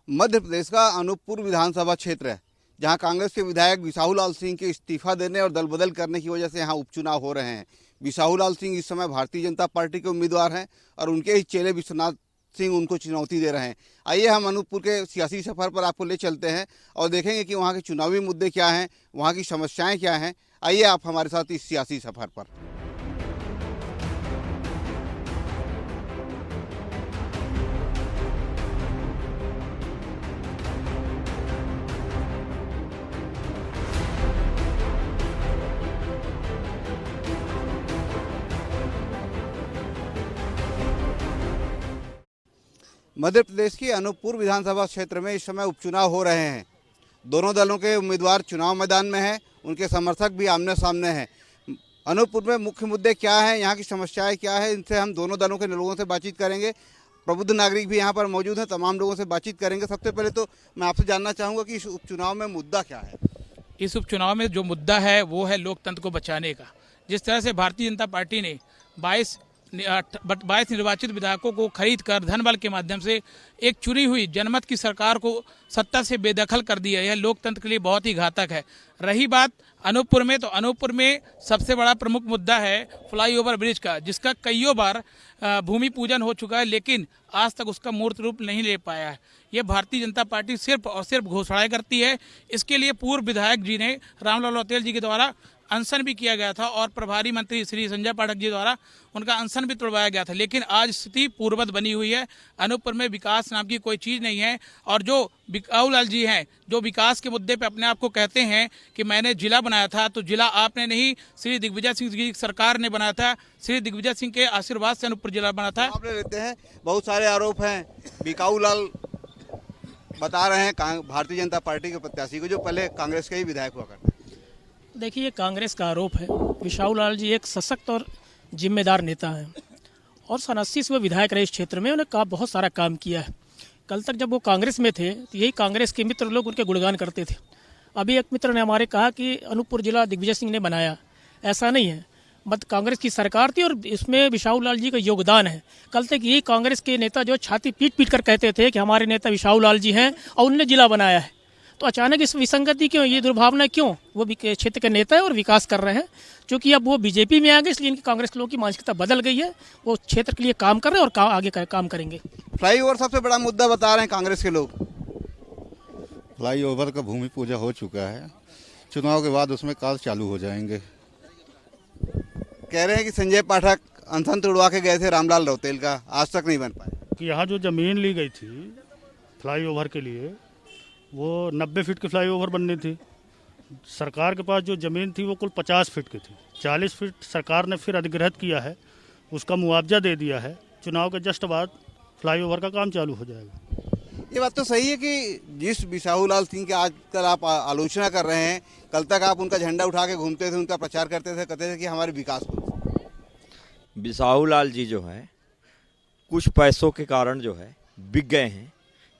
मध्य प्रदेश का अनूपपुर विधानसभा क्षेत्र है, जहां कांग्रेस के विधायक बिसाहू लाल सिंह के इस्तीफा देने और दल बदल करने की वजह से यहां उपचुनाव हो रहे हैं। बिसाहू लाल सिंह इस समय भारतीय जनता पार्टी के उम्मीदवार हैं और उनके ही चेले विश्वनाथ सिंह उनको चुनौती दे रहे हैं। आइए हम अनूपपुर के सियासी सफर पर आपको ले चलते हैं और देखेंगे कि वहाँ के चुनावी मुद्दे क्या हैं, वहाँ की समस्याएं क्या हैं। आइए आप हमारे साथ इस सियासी सफर पर। मध्य प्रदेश की अनूपपुर विधानसभा क्षेत्र में इस समय उपचुनाव हो रहे हैं। दोनों दलों के उम्मीदवार चुनाव मैदान में हैं, उनके समर्थक भी आमने सामने हैं। अनूपपुर में मुख्य मुद्दे क्या हैं, यहाँ की समस्याएं क्या है, इनसे हम दोनों दलों के लोगों से बातचीत करेंगे। प्रबुद्ध नागरिक भी यहाँ पर मौजूद हैं, तमाम लोगों से बातचीत करेंगे। सबसे पहले तो मैं आपसे जानना चाहूँगा कि इस उपचुनाव में मुद्दा क्या है। इस उपचुनाव में जो मुद्दा है वो है लोकतंत्र को बचाने का। जिस तरह से भारतीय जनता पार्टी ने 22 निर्वाचित विधायकों को खरीद कर धन बल के माध्यम से एक चुनी हुई जनमत की सरकार को सत्ता से बेदखल कर दिया, यह लोकतंत्र के लिए बहुत ही घातक है। रही बात अनूपपुर में, तो अनूपपुर में सबसे बड़ा प्रमुख मुद्दा है फ्लाईओवर ब्रिज का, जिसका कईयों बार भूमि पूजन हो चुका है, लेकिन आज तक उसका मूर्त रूप नहीं ले पाया है। यह भारतीय जनता पार्टी सिर्फ और सिर्फ घोषणाएं करती है। इसके लिए पूर्व विधायक जी ने रामलाल लौतेल जी के द्वारा अनशन भी किया गया था और प्रभारी मंत्री श्री संजय पाठक जी द्वारा उनका अनशन भी तोड़वाया गया था, लेकिन आज स्थिति पूर्ववत बनी हुई है। अनूपपुर में विकास नाम की कोई चीज़ नहीं है। और जो बिसाहू लाल जी हैं, जो विकास के मुद्दे पे अपने आप को कहते हैं कि मैंने जिला बनाया था, तो जिला आपने नहीं, श्री दिग्विजय सिंह जी की सरकार ने बनाया था। श्री दिग्विजय सिंह के आशीर्वाद से अनूपपुर जिला बना था। आपने लेते हैं, बहुत सारे आरोप हैं। बिसाहू लाल बता रहे हैं भारतीय जनता पार्टी के प्रत्याशी को, जो पहले कांग्रेस के ही विधायक हुआ करते हैं। देखिए, ये कांग्रेस का आरोप है। बिसाहू लाल जी एक सशक्त और जिम्मेदार नेता हैं और 87 से वो विधायक रहे इस क्षेत्र में। उन्होंने बहुत सारा काम किया है। कल तक जब वो कांग्रेस में थे तो यही कांग्रेस के मित्र लोग उनके गुणगान करते थे। अभी एक मित्र ने हमारे कहा कि अनूपपुर जिला दिग्विजय सिंह ने बनाया, ऐसा नहीं है। कांग्रेस की सरकार थी और इसमें बिसाहू लाल जी का योगदान है। कल तक यही कांग्रेस के नेता जो छाती पीट पीट कर कहते थे कि हमारे नेता बिसाहू लाल जी हैं और उनने जिला बनाया है। तो अचानक इस विसंगति क्यों, ये दुर्भावना क्यों? वो क्षेत्र के नेता है और विकास कर रहे हैं। क्योंकि अब वो बीजेपी में आ गए, इसलिए इनकी कांग्रेस के लोगों की मानसिकता बदल गई है। वो क्षेत्र के लिए काम कर रहे हैं और आगे काम करेंगे। फ्लाईओवर सबसे बड़ा मुद्दा बता रहे हैं कांग्रेस के लोग। फ्लाईओवर का भूमि पूजा हो चुका है, चुनाव के बाद उसमें कार्य चालू हो जाएंगे। कह रहे हैं कि संजय पाठक अनशन तोड़वा के गए थे रामलाल लौतेल का, आज तक नहीं बन पाया। कि यहाँ जो जमीन ली गई थी फ्लाईओवर के लिए, वो 90 फीट की फ्लाईओवर बननी थी। सरकार के पास जो ज़मीन थी वो कुल 50 फीट की थी। 40 फीट सरकार ने फिर अधिग्रहित किया है, उसका मुआवजा दे दिया है। चुनाव के जस्ट बाद फ्लाईओवर का काम चालू हो जाएगा। ये बात तो सही है कि जिस बिसाहू लाल सिंह के आजकल आप आलोचना कर रहे हैं, कल तक आप उनका झंडा उठा के घूमते थे, उनका प्रचार करते थे, कहते थे कि हमारे विकास को। बिसाहू लाल जी जो है कुछ पैसों के कारण जो है बिक गए हैं,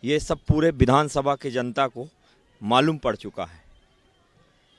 ये सब पूरे विधानसभा की जनता को मालूम पड़ चुका है।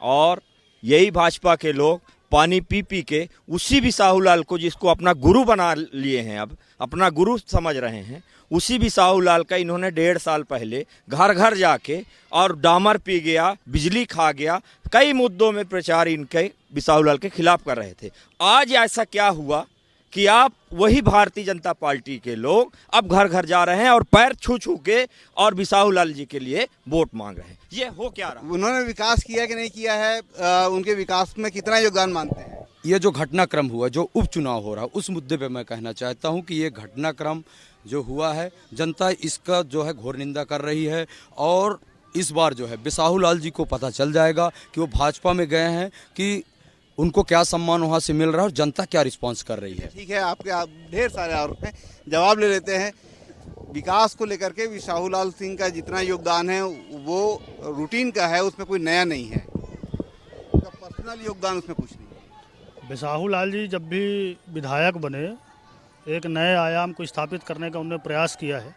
और यही भाजपा के लोग पानी पी पी के उसी बिसाहू लाल को, जिसको अपना गुरु बना लिए हैं, अब अपना गुरु समझ रहे हैं, उसी बिसाहू लाल का इन्होंने 1.5 साल पहले घर घर जाके और डामर पी गया, बिजली खा गया, कई मुद्दों में प्रचार इनके बिसाहू लाल के खिलाफ कर रहे थे। आज ऐसा क्या हुआ कि आप वही भारतीय जनता पार्टी के लोग अब घर घर जा रहे हैं और पैर छू छू के और बिसाहू लाल जी के लिए वोट मांग रहे हैं। ये हो क्या रहा? उन्होंने विकास किया कि नहीं किया है, उनके विकास में कितना योगदान मानते हैं? ये जो घटनाक्रम हुआ, जो उपचुनाव हो रहा है, उस मुद्दे पे मैं कहना चाहता हूं कि ये घटनाक्रम जो हुआ है, जनता इसका जो है घोर निंदा कर रही है। और इस बार जो है बिसाहू लाल जी को पता चल जाएगा कि वो भाजपा में गए हैं कि उनको क्या सम्मान वहाँ से मिल रहा है और जनता क्या रिस्पांस कर रही है। ठीक है, आपके ढेर सारे आरोप हैं, जवाब ले लेते हैं। विकास को लेकर के बिसाहू लाल सिंह का जितना योगदान है वो रूटीन का है, उसमें कोई नया नहीं है। उनका पर्सनल योगदान उसमें कुछ नहीं है। बिसाहू लाल जी जब भी विधायक बने, एक नए आयाम को स्थापित करने का उन्होंने प्रयास किया है।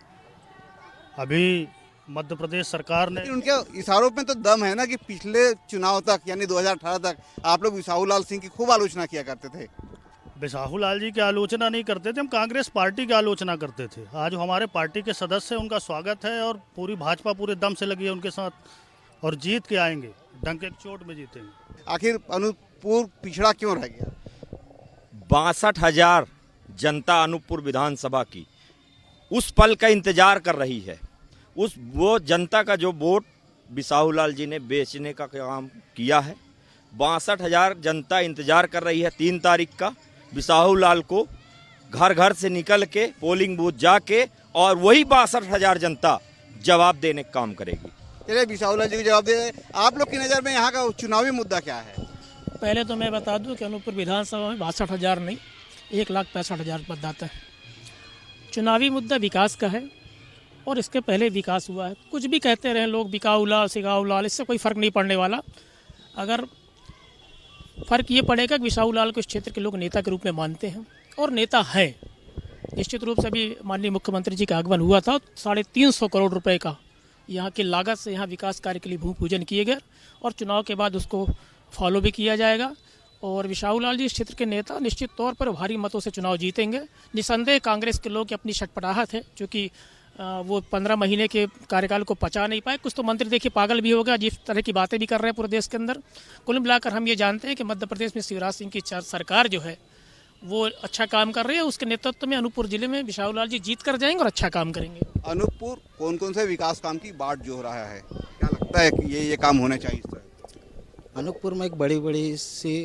अभी मध्य प्रदेश सरकार ने, उनके इशारों में तो दम है ना कि पिछले चुनाव तक यानी 2018 तक आप लोग बिसाहू लाल सिंह की खूब आलोचना किया करते थे। बिसाहू लाल जी की आलोचना नहीं करते थे, हम कांग्रेस पार्टी की आलोचना करते थे। आज हमारे पार्टी के सदस्य हैं, उनका स्वागत है और पूरी भाजपा पूरे दम से लगी है उनके साथ और जीत के आएंगे, डंके की चोट में जीतेंगे। आखिर अनूपपुर पिछड़ा क्यों रह गया? 62,000 जनता अनूपपुर विधानसभा की उस पल का इंतजार कर रही है। वो जनता का जो वोट बिसाहू लाल जी ने बेचने का काम किया है, 62,000 जनता इंतजार कर रही है 3 तारीख का बिसाहू लाल को घर घर से निकल के पोलिंग बूथ जाके, और वही 62,000 जनता जवाब देने का काम करेगी। चलिए बिसाहू लाल जी को जवाब दे। आप लोग की नज़र में यहाँ का चुनावी मुद्दा क्या है? पहले तो मैं बता दूं कि अनूपपुर विधानसभा में 62,000 नहीं 1,65,000 मतदाता है। चुनावी मुद्दा विकास का है और इसके पहले विकास हुआ है। कुछ भी कहते रहे लोग, बिकाऊ लाल सिकाऊ लाल, इससे कोई फ़र्क नहीं पड़ने वाला। अगर फ़र्क ये पड़ेगा कि बिसाहू लाल को इस क्षेत्र के लोग नेता के रूप में मानते हैं और नेता है। निश्चित रूप से अभी माननीय मुख्यमंत्री जी का आगमन हुआ था, 350 करोड़ रुपए का यहाँ की लागत से यहाँ विकास कार्य के लिए भूमि पूजन किए गए और चुनाव के बाद उसको फॉलो भी किया जाएगा। और बिसाहू लाल जी इस क्षेत्र के नेता निश्चित तौर पर भारी मतों से चुनाव जीतेंगे। निसंदेह कांग्रेस के लोग अपनी छटपटाहट है, क्योंकि वो 15 महीने के कार्यकाल को पचा नहीं पाए। कुछ तो मंत्री देखिए पागल भी हो गया, जिस तरह की बातें भी कर रहे हैं पूरे देश के अंदर। कुल मिलाकर हम ये जानते हैं कि मध्य प्रदेश में शिवराज सिंह की सरकार जो है वो अच्छा काम कर रही है। उसके नेतृत्व में अनूपपुर जिले में बिसाहू लाल जी जीत कर जाएंगे और अच्छा काम करेंगे। अनूपपुर कौन कौन से विकास काम की बाट जो रहा है, क्या लगता है कि ये काम होने चाहिए इस तरह? अनूपपुर में एक बड़ी बड़ी सी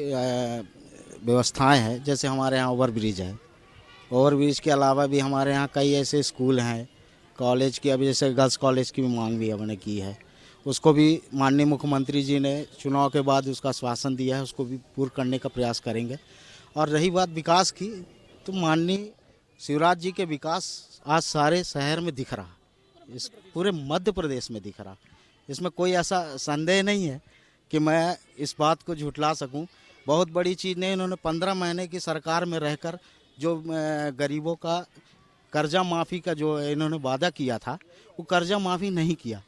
व्यवस्थाएं हैं, जैसे हमारे यहाँ ओवरब्रिज है। ओवरब्रिज के अलावा भी हमारे यहाँ कई ऐसे स्कूल हैं, कॉलेज की, अभी जैसे गर्ल्स कॉलेज की भी मांग भी हमने की है, उसको भी माननीय मुख्यमंत्री जी ने चुनाव के बाद उसका आश्वासन दिया है, उसको भी पूर्ण करने का प्रयास करेंगे। और रही बात विकास की, तो माननीय शिवराज जी के विकास आज सारे शहर में दिख रहा, इस पूरे मध्य प्रदेश में दिख रहा। इसमें कोई ऐसा संदेह नहीं है कि मैं इस बात को झुठला सकूं। बहुत बड़ी चीज़ नहीं, इन्होंने 15 महीने की सरकार में रहकर जो गरीबों का कर्जा माफ़ी का जो इन्होंने वादा किया था, वो कर्जा माफ़ी नहीं किया।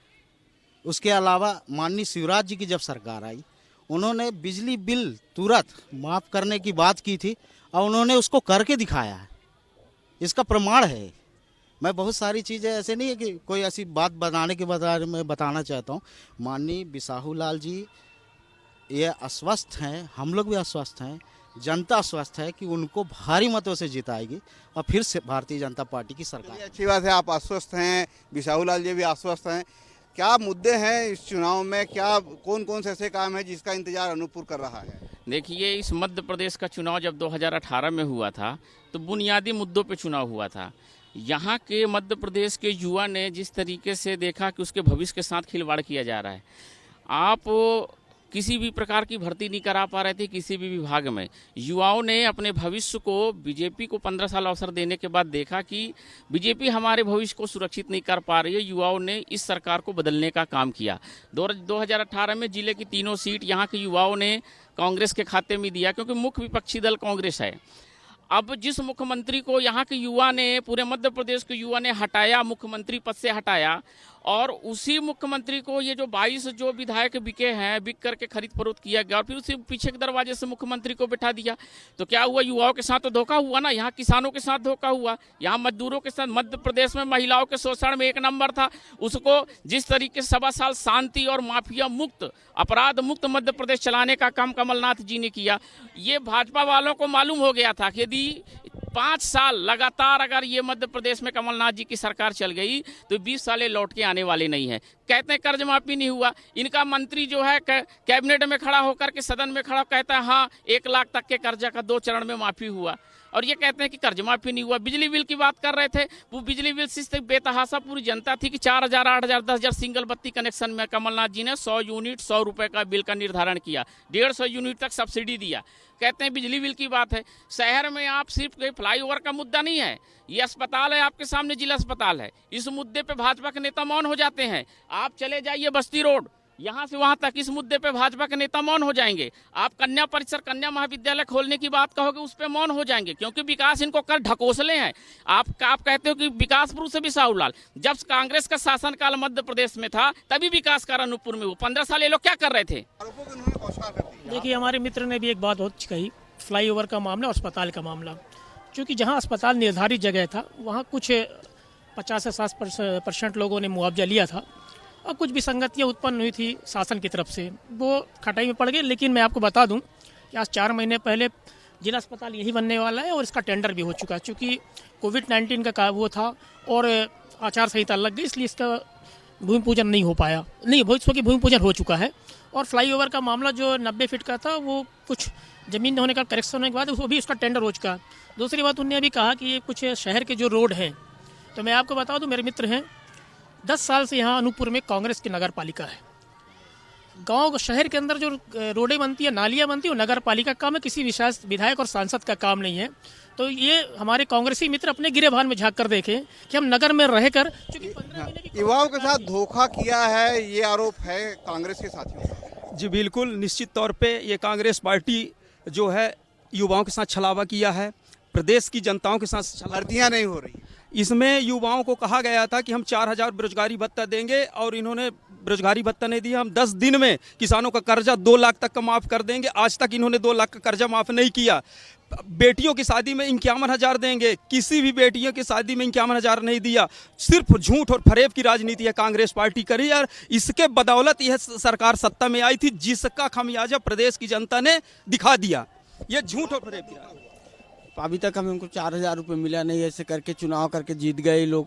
उसके अलावा माननीय शिवराज जी की जब सरकार आई, उन्होंने बिजली बिल तुरंत माफ़ करने की बात की थी और उन्होंने उसको करके दिखाया है। इसका प्रमाण है। मैं बहुत सारी चीज़ें ऐसे नहीं है कि कोई ऐसी बात बनाने के बारे में बताना चाहता हूँ। माननीय बिसाहू लाल जी ये आश्वस्त हैं, हम लोग भी आश्वस्त हैं, जनता आश्वस्त है कि उनको भारी मतों से जिताएगी और फिर से भारतीय जनता पार्टी की सरकार। अच्छी बात है, आप आश्वस्त हैं, बिसाहू लाल जी भी आश्वस्त हैं। क्या मुद्दे हैं इस चुनाव में, क्या कौन कौन से ऐसे काम है जिसका इंतजार अनूपपुर कर रहा है? देखिए, इस मध्य प्रदेश का चुनाव जब 2018 में हुआ था तो बुनियादी मुद्दों पे चुनाव हुआ था। यहाँ के मध्य प्रदेश के युवा ने जिस तरीके से देखा कि उसके भविष्य के साथ खिलवाड़ किया जा रहा है, आप किसी भी प्रकार की भर्ती नहीं करा पा रहे थे किसी भी विभाग में। युवाओं ने अपने भविष्य को बीजेपी को 15 साल अवसर देने के बाद देखा कि बीजेपी हमारे भविष्य को सुरक्षित नहीं कर पा रही है। युवाओं ने इस सरकार को बदलने का काम किया। 2018 में जिले की 3 सीट यहाँ के युवाओं ने कांग्रेस के खाते में दिया, क्योंकि मुख्य विपक्षी दल कांग्रेस है। अब जिस मुख्यमंत्री को यहाँ के युवा ने, पूरे मध्य प्रदेश के युवा ने हटाया, मुख्यमंत्री पद से हटाया, और उसी मुख्यमंत्री को ये जो 22 जो विधायक बिके हैं, बिक करके खरीद फरोख्त किया गया और फिर उसी पीछे के दरवाजे से मुख्यमंत्री को बिठा दिया। तो क्या हुआ? युवाओं के साथ तो धोखा हुआ ना, यहाँ किसानों के साथ धोखा हुआ, यहाँ मजदूरों के साथ। मध्य प्रदेश में महिलाओं के शोषण में 1 नंबर था। उसको जिस तरीके से 7 साल शांति और माफिया मुक्त, अपराध मुक्त मध्य प्रदेश चलाने का काम कमलनाथ जी ने किया। ये भाजपा वालों को मालूम हो गया था कि यदि 5 साल लगातार अगर ये मध्य प्रदेश में कमलनाथ जी की सरकार चल गई तो 20 साल लौट के आने वाले नहीं है। कहते हैं कर्ज माफी नहीं हुआ। इनका मंत्री जो है कैबिनेट में खड़ा होकर के सदन में खड़ा कहता है हाँ 1 लाख तक के कर्जा का 2 चरण में माफी हुआ, और ये कहते हैं कि कर्ज माफी नहीं हुआ। बिजली बिल की बात कर रहे थे, वो बिजली बिल से बेतहासा पूरी जनता थी कि 4,000, 8,000, 10,000 सिंगल बत्ती कनेक्शन में कमलनाथ जी ने 100 यूनिट 100 रुपए का बिल का निर्धारण किया, 150 यूनिट तक सब्सिडी दिया। कहते हैं बिजली बिल की बात है। शहर में आप सिर्फ फ्लाईओवर का मुद्दा नहीं है, ये अस्पताल है आपके सामने, जिला अस्पताल है। इस मुद्दे पे भाजपा के नेता मौन हो जाते हैं। आप चले जाइए बस्ती रोड, यहाँ से वहाँ तक, इस मुद्दे पे भाजपा के नेता मौन हो जाएंगे। आप कन्या परिसर, कन्या महाविद्यालय खोलने की बात कहोगे, उस पर मौन हो जाएंगे, क्योंकि विकास इनको कर ढकोसले हैं। आप कहते हो कि विकास पुरुष है बिसाहू लाल। जब कांग्रेस का शासनकाल मध्य प्रदेश में था तभी विकास कार्य अनूपपुर में हुआ। 15 साल ये लोग क्या कर रहे थे? देखिए, हमारे मित्र ने भी एक बात बहुत कही फ्लाईओवर का मामला और अस्पताल का मामला। क्योंकि जहां अस्पताल निर्धारित जगह था वहां कुछ 50 से 60% लोगों ने मुआवजा लिया था और कुछ विसंगतियां उत्पन्न हुई थी शासन की तरफ से, वो खटाई में पड़ गए। लेकिन मैं आपको बता दूं कि आज 4 महीने पहले जिला अस्पताल यही बनने वाला है और इसका टेंडर भी हो चुका है। चूँकि कोविड-19 का वो था और आचार संहिता लग गई, इसलिए इसका भूमि पूजन नहीं हो पाया। नहीं, भूमि पूजन हो चुका है। और फ्लाईओवर का मामला जो 90 फीट का था, वो कुछ ज़मीन होने का करेक्शन होने के बाद वो भी उसका टेंडर हो चुका है। दूसरी बात, उन्होंने अभी कहा कि ये कुछ शहर के जो रोड हैं, तो मैं आपको बता दूं, मेरे मित्र हैं, 10 साल से यहाँ अनूपपुर में कांग्रेस की नगर पालिका है। गांव शहर के अंदर जो रोडें बनती है, नालियाँ बनती है, वो नगर पालिका का काम है, किसी विशेष विधायक और सांसद का काम नहीं है। तो ये हमारे कांग्रेसी मित्र अपने गिरेबान में झांक कर देखें कि हम नगर में रहकर, चूंकि युवाओं के साथ धोखा किया है, ये आरोप है कांग्रेस के साथियों का। जी बिल्कुल, निश्चित तौर पे ये कांग्रेस पार्टी जो है युवाओं के साथ छलावा किया है, प्रदेश की जनताओं के साथ भर्तियां नहीं हो रही। इसमें युवाओं को कहा गया था कि हम 4000 बेरोजगारी भत्ता देंगे और इन्होंने बेरोजगारी भत्ता नहीं दिया। हम 10 दिन में किसानों का कर्जा 2 लाख तक का माफ़ कर देंगे, आज तक इन्होंने 2 लाख का कर्जा माफ़ नहीं किया। बेटियों की शादी में 51,000 देंगे, किसी भी बेटियों की शादी में 51,000 नहीं दिया। सिर्फ झूठ और फरेब की राजनीति है कांग्रेस पार्टी करी और इसके बदौलत यह सरकार सत्ता में आई थी, जिसका खमियाजा प्रदेश की जनता ने दिखा दिया। ये झूठ और फरेब की। अभी तक हमको 4,000 रुपये मिला नहीं, ऐसे करके चुनाव करके जीत गए लोग।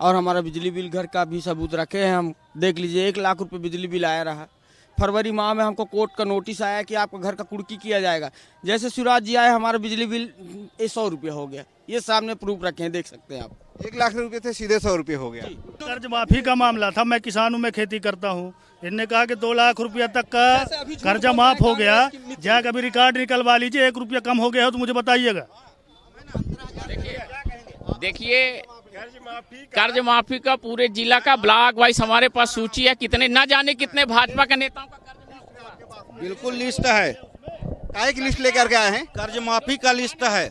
और हमारा बिजली बिल घर का भी सबूत रखे हैं हम, देख लीजिए 1 लाख रुपये बिजली बिल आया रहा। फरवरी माह में हमको कोर्ट का नोटिस आया कि आपका घर का कुर्की किया जाएगा। जैसे शिवराज जी आए, हमारा बिजली बिल 100 रुपये हो गया। ये सामने प्रूफ रखे हैं, देख सकते हैं आप। 1 लाख रुपए थे, सीधे 100 रुपये हो गया। कर्ज माफी का मामला था, मैं किसान हूँ, मैं खेती करता हूँ। इनने कहा कि 2 लाख रुपया तक का कर्जा माफ हो गया। जाकर अभी रिकॉर्ड निकलवा लीजिए, 1 रुपया कम हो गया हो तो मुझे बताइएगा। देखिए, कर्ज माफी का पूरे जिला का ब्लॉक वाइज हमारे पास सूची है, कितने न जाने कितने भाजपा के नेताओं का कर्ज। बिल्कुल लिस्ट है, काय की लिस्ट लेकर के आए हैं? कर्ज माफी का लिस्ट है।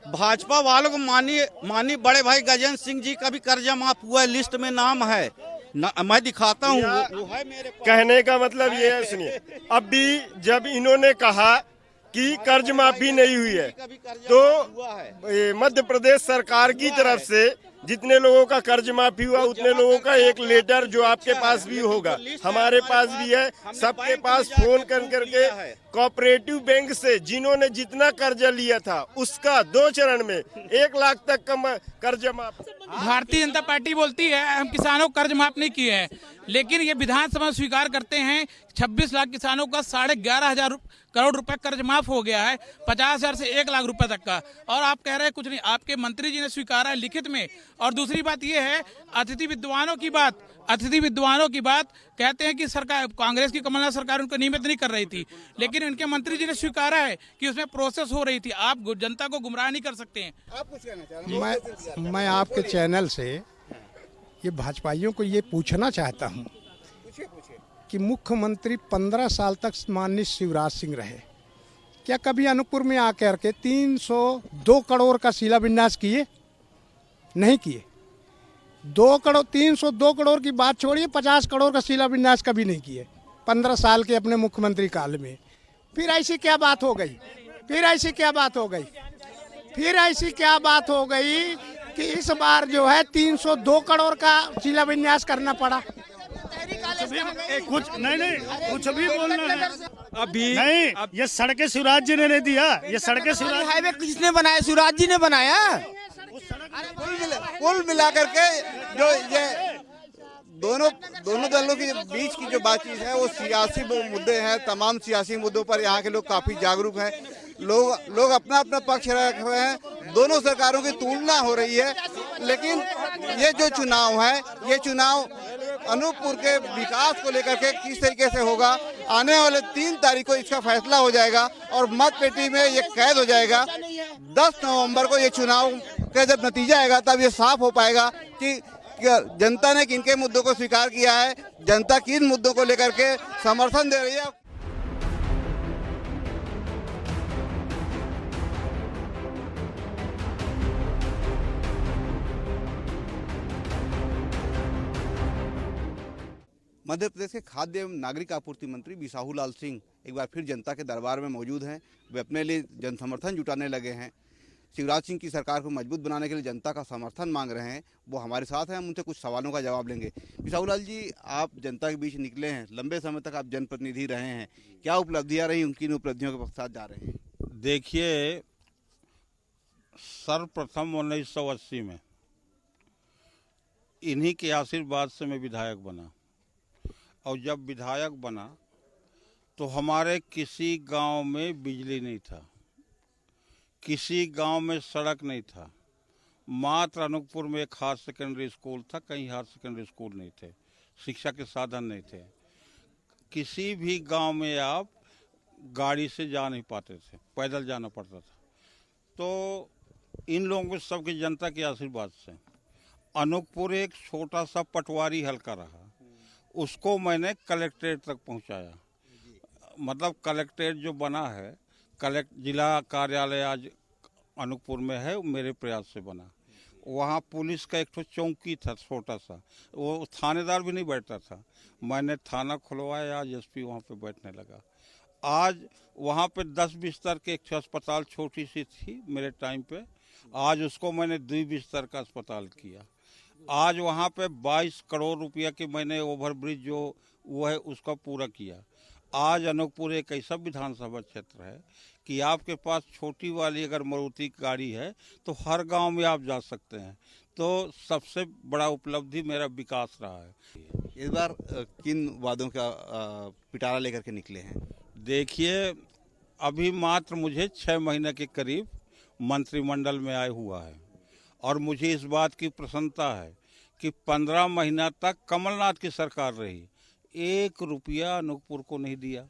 भाजपा वालों को मानी बड़े भाई गजेंद्र सिंह जी का भी कर्जा माफ हुआ है, लिस्ट में नाम है। मैं दिखाता हूँ, वो है मेरे पास। कहने का मतलब ये है, सुनिए, अभी जब इन्होंने कहा कि कर्ज माफी नहीं हुई है, तो मध्य प्रदेश सरकार की तरफ से जितने लोगों का कर्ज माफी हुआ उतने लोगों का एक लेटर जो आपके पास भी होगा, हमारे पास भी है, सबके पास फोन कर करके कोऑपरेटिव बैंक से जिन्होंने जितना कर्जा लिया था उसका 2 चरण में 1 लाख तक का कर्ज माफ। भारतीय जनता पार्टी बोलती है हम किसानों को कर्ज माफ नहीं किए हैं, लेकिन ये विधानसभा स्वीकार करते हैं 26 लाख किसानों का 11,500 करोड़ रुपए कर्ज माफ हो गया है, 50,000 से 1 लाख रुपए तक का। और आप कह रहे हैं कुछ नहीं, आपके मंत्री जी ने स्वीकारा है लिखित में। और दूसरी बात ये है, अतिथि विद्वानों की बात कहते हैं कि सरकार, कांग्रेस की कमलनाथ सरकार उनको नियमित नहीं कर रही थी, लेकिन इनके मंत्री जी ने स्वीकारा है कि उसमें प्रोसेस हो रही थी। आप जनता को गुमराह नहीं कर सकते हैं। आप कुछ कहना चाह रहे हैं? मैं आपके चैनल से ये भाजपाइयों को ये पूछना चाहता हूँ कि मुख्यमंत्री 15 साल तक माननीय शिवराज सिंह रहे, क्या कभी अनूपपुर में आकर के 302 करोड़ का शिलान्यास किए? नहीं किए। 302 करोड़ की बात छोड़िए, 50 करोड़ का शिलान्यास कभी नहीं किए 15 साल के अपने मुख्यमंत्री काल में। फिर ऐसी क्या बात हो गई कि इस बार जो है 302 करोड़ का शिलान्यास करना पड़ा? कुछ भी बोलना है अभी नहीं। ये सड़कें शिवराज जी ने नहीं दिया, ये सड़कें शिवराज। हाईवे किसने बनाया? शिवराज जी ने बनाया। कुल मिलाकर के जो ये दोनों दलों के बीच की जो बातचीत है वो सियासी मुद्दे हैं। तमाम सियासी मुद्दों पर यहाँ के लोग काफी जागरूक हैं। लोग अपना अपना पक्ष रखे हुए हैं। दोनों सरकारों की तुलना हो रही है, लेकिन ये जो चुनाव है, ये चुनाव अनूपपुर के विकास को लेकर के किस तरीके से होगा, आने वाले 3 तारीख को इसका फैसला हो जाएगा और मतपेटी में ये कैद हो जाएगा। 10 नवंबर को ये चुनाव का जब नतीजा आएगा तब ये साफ हो पाएगा कि जनता ने किनके मुद्दों को स्वीकार किया है, जनता किन मुद्दों को लेकर के समर्थन दे रही है। मध्य प्रदेश के खाद्य एवं नागरिक आपूर्ति मंत्री बिसाहू लाल सिंह एक बार फिर जनता के दरबार में मौजूद हैं। वे अपने लिए जन समर्थन जुटाने लगे हैं। शिवराज सिंह की सरकार को मजबूत बनाने के लिए जनता का समर्थन मांग रहे हैं। वो हमारे साथ हैं, हम उनसे कुछ सवालों का जवाब लेंगे। बिसाहू लाल जी, आप जनता के बीच निकले हैं, लंबे समय तक आप जनप्रतिनिधि रहे हैं, क्या उपलब्धियां रही, उनकी उपलब्धियों के साथ जा रहे हैं? देखिए, सर्वप्रथम 1980 में इन्हीं के आशीर्वाद से मैं विधायक बना, और जब विधायक बना तो हमारे किसी गांव में बिजली नहीं था, किसी गांव में सड़क नहीं था। मात्र अनूपपुर में एक हायर सेकेंडरी स्कूल था, कहीं हायर सेकेंडरी स्कूल नहीं थे, शिक्षा के साधन नहीं थे। किसी भी गांव में आप गाड़ी से जा नहीं पाते थे, पैदल जाना पड़ता था। तो इन लोगों को, सबकी जनता के आशीर्वाद से अनूपपुर एक छोटा सा पटवारी हल्का रहा, उसको मैंने कलेक्ट्रेट तक पहुंचाया। मतलब कलेक्ट्रेट जो बना है, जिला कार्यालय आज अनूपपुर में है, मेरे प्रयास से बना। वहाँ पुलिस का एक तो चौकी था छोटा सा, वो थानेदार भी नहीं बैठता था। मैंने थाना खुलवाया, आज एसपी वहाँ पे बैठने लगा। आज वहाँ पे 10 बिस्तर के एक अस्पताल छोटी सी थी मेरे टाइम पे, आज उसको मैंने 2 बिस्तर का अस्पताल किया। आज वहाँ पे 22 करोड़ रुपया की मैंने ओवरब्रिज जो वो है उसका पूरा किया। आज अनूपपुर एक ऐसा विधानसभा क्षेत्र है कि आपके पास छोटी वाली अगर मारुति गाड़ी है तो हर गांव में आप जा सकते हैं। तो सबसे बड़ा उपलब्धि मेरा विकास रहा है। इस बार किन वादों का पिटारा लेकर के निकले हैं? देखिए, अभी मात्र मुझे 6 महीने के करीब मंत्रिमंडल में आया हुआ है, और मुझे इस बात की प्रसन्नता है कि 15 महीना तक कमलनाथ की सरकार रही, 1 रुपया अनूपपुर को नहीं दिया,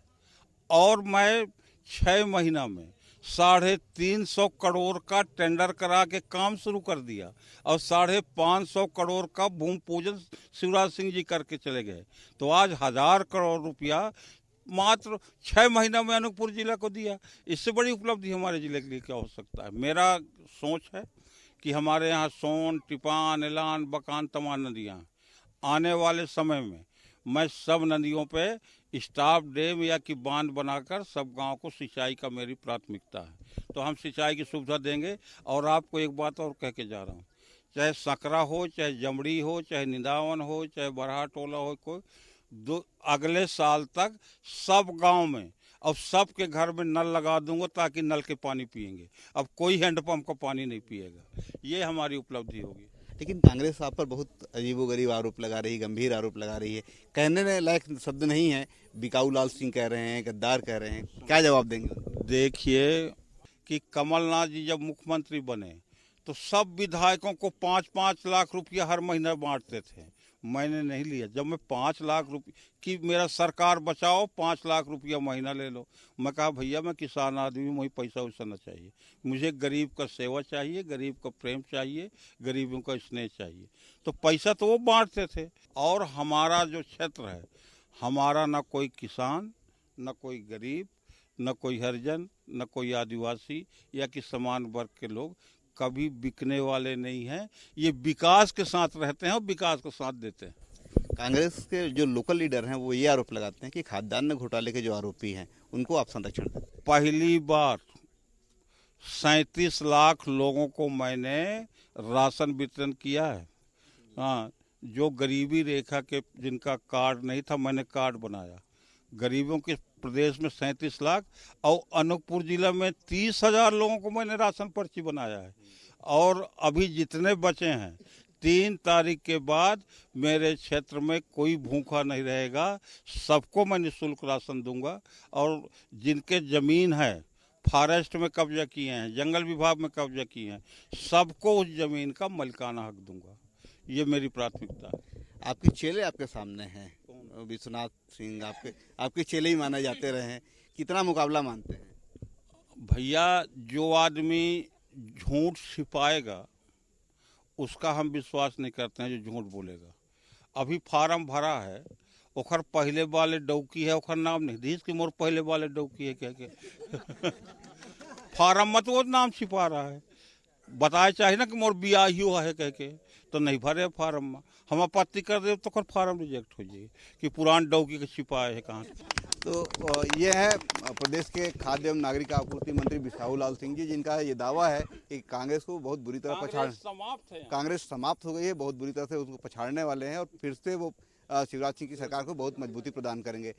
और मैं 6 महीना में 350 करोड़ का टेंडर करा के काम शुरू कर दिया, और 550 करोड़ का भूमि पूजन शिवराज सिंह जी करके चले गए। तो आज 1000 करोड़ रुपया मात्र 6 महीना में अनूपपुर जिला को दिया। इससे बड़ी उपलब्धि हमारे जिले के लिए क्या हो सकता है? मेरा सोच है कि हमारे यहाँ सोन, टिपान, एलान, बकान तमाम नदियाँ, आने वाले समय में मैं सब नदियों पे स्टाफ डैम या कि बांध बनाकर सब गांव को सिंचाई का मेरी प्राथमिकता है। तो हम सिंचाई की सुविधा देंगे। और आपको एक बात और कह के जा रहा हूँ, चाहे सकरा हो, चाहे जमड़ी हो, चाहे निदावन हो, चाहे बरहा टोला हो, कोई अगले साल तक सब गांव में और सबके घर में नल लगा दूंगा, ताकि नल के पानी पिएंगे। अब कोई हैंडपंप का पानी नहीं पिएगा। ये हमारी उपलब्धि होगी। लेकिन कांग्रेस आप पर बहुत अजीबोगरीब आरोप लगा रही है, गंभीर आरोप लगा रही है, कहने लायक शब्द नहीं है। बिकाऊ लाल सिंह कह रहे हैं, गद्दार कह रहे हैं, क्या जवाब देंगे? देखिए कि कमलनाथ जी जब मुख्यमंत्री बने तो सब विधायकों को 5-5 लाख रुपया हर महीना बांटते थे। मैंने नहीं लिया। जब मैं 5 लाख रुपये कि मेरा सरकार बचाओ, 5 लाख रुपया महीना ले लो। मैं कहा भैया मैं किसान आदमी, मुझे पैसा वैसा न चाहिए, मुझे गरीब का सेवा चाहिए, गरीब का प्रेम चाहिए, गरीबों का स्नेह चाहिए। तो पैसा तो वो बांटते थे। और हमारा जो क्षेत्र है, हमारा न कोई किसान, न कोई गरीब, न कोई हरिजन, न कोई आदिवासी या कि समान वर्ग के लोग कभी बिकने वाले नहीं हैं। ये विकास के साथ रहते हैं और विकास को साथ देते हैं। कांग्रेस के जो लोकल लीडर हैं वो ये आरोप लगाते हैं कि खाद्यान्न घोटाले के जो आरोपी हैं उनको आप संरक्षण देते हैं। पहली बार 37 लाख लोगों को मैंने राशन वितरण किया है। हाँ, जो गरीबी रेखा के जिनका कार्ड नहीं था, मैंने कार्ड बनाया। गरीबों के प्रदेश में 37 लाख और अनूपपुर जिला में 30,000 लोगों को मैंने राशन पर्ची बनाया है। और अभी जितने बचे हैं, 3 तारीख के बाद मेरे क्षेत्र में कोई भूखा नहीं रहेगा। सबको मैं निःशुल्क राशन दूंगा। और जिनके ज़मीन है, फॉरेस्ट में कब्जा किए हैं, जंगल विभाग में कब्जा किए हैं, सबको उस ज़मीन का मालिकाना हक दूंगा। ये मेरी प्राथमिकता है। आपके चेले आपके सामने हैं, विश्वनाथ सिंह आपके चेले ही माने जाते रहे हैं, कितना मुकाबला मानते हैं? भैया, जो आदमी झूठ छिपाएगा उसका हम विश्वास नहीं करते हैं, जो झूठ बोलेगा। अभी फार्म भरा है, ओखर पहले वाले डौकी है, ओखर नाम नहीं दी कि मोर पहले वाले डौकी है कह के फार्म मत वो नाम छिपा रहा है। बताए चाहिए ना कि मोर बियाहियो है कह के, तो नहीं भरे फार्म में। हम आपत्ति कर दे तो फार्म रिजेक्ट हो जाएगी कि पुरान डौकी के छिपाए है कहाँ। तो ये है प्रदेश के खाद्य एवं नागरिक आपूर्ति मंत्री बिसाहू लाल सिंह जी, जिनका ये दावा है कि कांग्रेस को बहुत बुरी तरह कांग्रेस समाप्त हो गई है, बहुत बुरी तरह से उसको पछाड़ने वाले हैं और फिर से वो शिवराज सिंह की सरकार को बहुत मजबूती प्रदान करेंगे।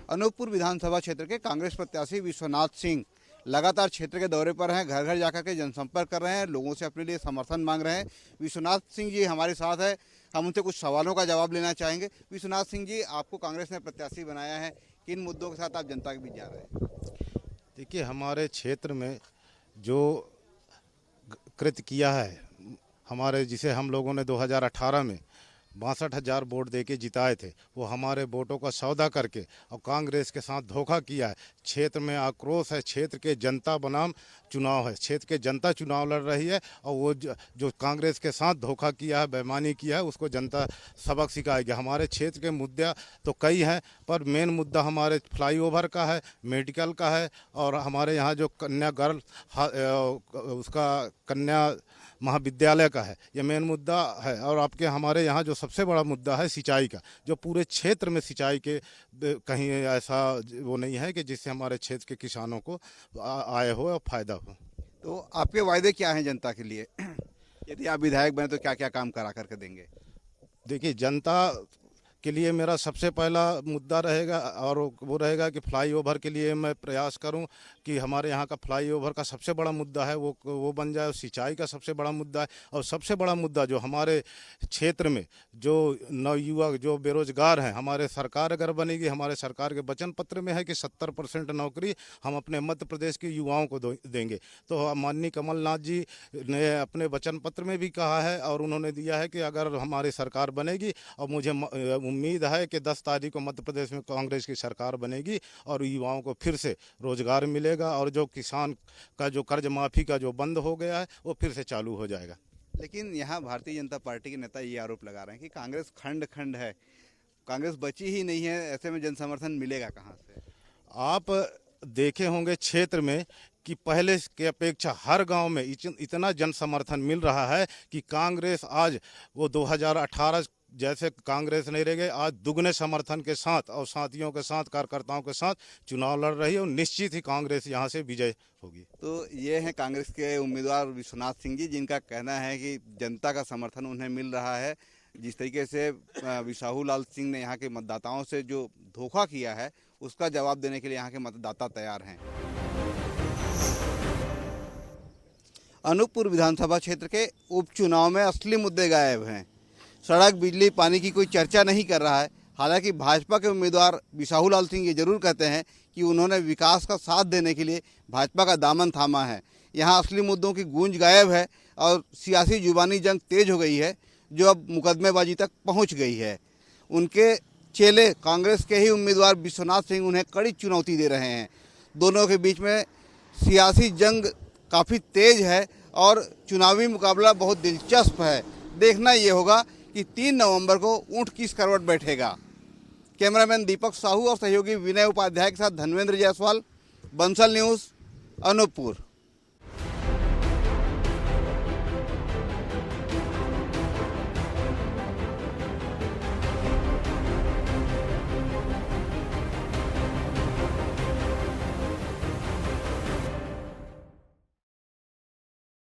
अनूपपुर विधानसभा क्षेत्र के कांग्रेस प्रत्याशी विश्वनाथ सिंह लगातार क्षेत्र के दौरे पर हैं, घर घर जाकर के जनसंपर्क कर रहे हैं, लोगों से अपने लिए समर्थन मांग रहे हैं। विश्वनाथ सिंह जी हमारे साथ है, हम उनसे कुछ सवालों का जवाब लेना चाहेंगे। विश्वनाथ सिंह जी, आपको कांग्रेस ने प्रत्याशी बनाया है, किन मुद्दों के साथ आप जनता के बीच जा रहे हैं? देखिए, हमारे क्षेत्र में जो कृत्य किया है हमारे, जिसे हम लोगों ने 2018 में 62,000 वोट देके जिताए थे, वो हमारे वोटों का सौदा करके और कांग्रेस के साथ धोखा किया है। क्षेत्र में आक्रोश है, क्षेत्र के जनता बनाम चुनाव है, क्षेत्र के जनता चुनाव लड़ रही है और वो जो कांग्रेस के साथ धोखा किया है, बेईमानी किया है, उसको जनता सबक सिखाएगी। हमारे क्षेत्र के मुद्दे तो कई हैं, पर मेन मुद्दा हमारे फ्लाईओवर का है, मेडिकल का है और हमारे यहाँ जो कन्या गर्ल उसका कन्या महाविद्यालय का है, ये मेन मुद्दा है। और आपके हमारे यहाँ जो सबसे बड़ा मुद्दा है सिंचाई का, जो पूरे क्षेत्र में सिंचाई के कहीं ऐसा वो नहीं है कि जिससे हमारे क्षेत्र के किसानों को आय हो और फायदा हो। तो आपके वायदे क्या हैं जनता के लिए? यदि आप विधायक बने तो क्या क्या काम करा करके देंगे? देखिए, जनता के लिए मेरा सबसे पहला मुद्दा रहेगा और वो रहेगा कि फ्लाईओवर के लिए मैं प्रयास करूं कि हमारे यहाँ का फ्लाईओवर का सबसे बड़ा मुद्दा है वो बन जाए। सिंचाई का सबसे बड़ा मुद्दा है और सबसे बड़ा मुद्दा जो हमारे क्षेत्र में जो नवयुवक जो बेरोजगार हैं, हमारे सरकार अगर बनेगी, हमारे सरकार के वचन पत्र में है कि 70% नौकरी हम अपने मध्य प्रदेश के युवाओं को देंगे। तो माननीय कमलनाथ जी ने अपने वचन पत्र में भी कहा है और उन्होंने दिया है कि अगर हमारी सरकार बनेगी, और मुझे उम्मीद है कि 10 तारीख को मध्य प्रदेश में कांग्रेस की सरकार बनेगी और युवाओं को फिर से रोजगार मिलेगा और जो किसान का जो कर्ज माफी का जो बंद हो गया है वो फिर से चालू हो जाएगा। लेकिन यहाँ भारतीय जनता पार्टी के नेता ये आरोप लगा रहे हैं कि कांग्रेस खंड खंड है, कांग्रेस बची ही नहीं है, ऐसे में जनसमर्थन मिलेगा कहाँ से? आप देखे होंगे क्षेत्र में कि पहले के अपेक्षा हर गांव में इतना जन समर्थन मिल रहा है कि कांग्रेस आज वो 2018 जैसे कांग्रेस नहीं रह गए, आज दुगने समर्थन के साथ और साथियों के साथ, कार्यकर्ताओं के साथ चुनाव लड़ रही है और निश्चित ही कांग्रेस यहां से विजय होगी। तो ये हैं कांग्रेस के उम्मीदवार विश्वनाथ सिंह जी, जिनका कहना है कि जनता का समर्थन उन्हें मिल रहा है। जिस तरीके से बिसाहू लाल सिंह ने यहाँ के मतदाताओं से जो धोखा किया है उसका जवाब देने के लिए यहाँ के मतदाता तैयार हैं। अनूपपुर विधानसभा क्षेत्र के उपचुनाव में असली मुद्दे गायब हैं। सड़क, बिजली, पानी की कोई चर्चा नहीं कर रहा है। हालांकि भाजपा के उम्मीदवार बिसाहू लाल सिंह ये जरूर कहते हैं कि उन्होंने विकास का साथ देने के लिए भाजपा का दामन थामा है। यहाँ असली मुद्दों की गूंज गायब है और सियासी जुबानी जंग तेज हो गई है, जो अब मुकदमेबाजी तक पहुँच गई है। उनके चेले कांग्रेस के ही उम्मीदवार विश्वनाथ सिंह उन्हें कड़ी चुनौती दे रहे हैं। दोनों के बीच में सियासी जंग काफ़ी तेज है और चुनावी मुकाबला बहुत दिलचस्प है। देखना ये होगा कि 3 नवंबर को ऊंट किस करवट बैठेगा। कैमरामैन दीपक साहू और सहयोगी विनय उपाध्याय के साथ धनवेंद्र जायसवाल, बंसल न्यूज़, अनूपपुर।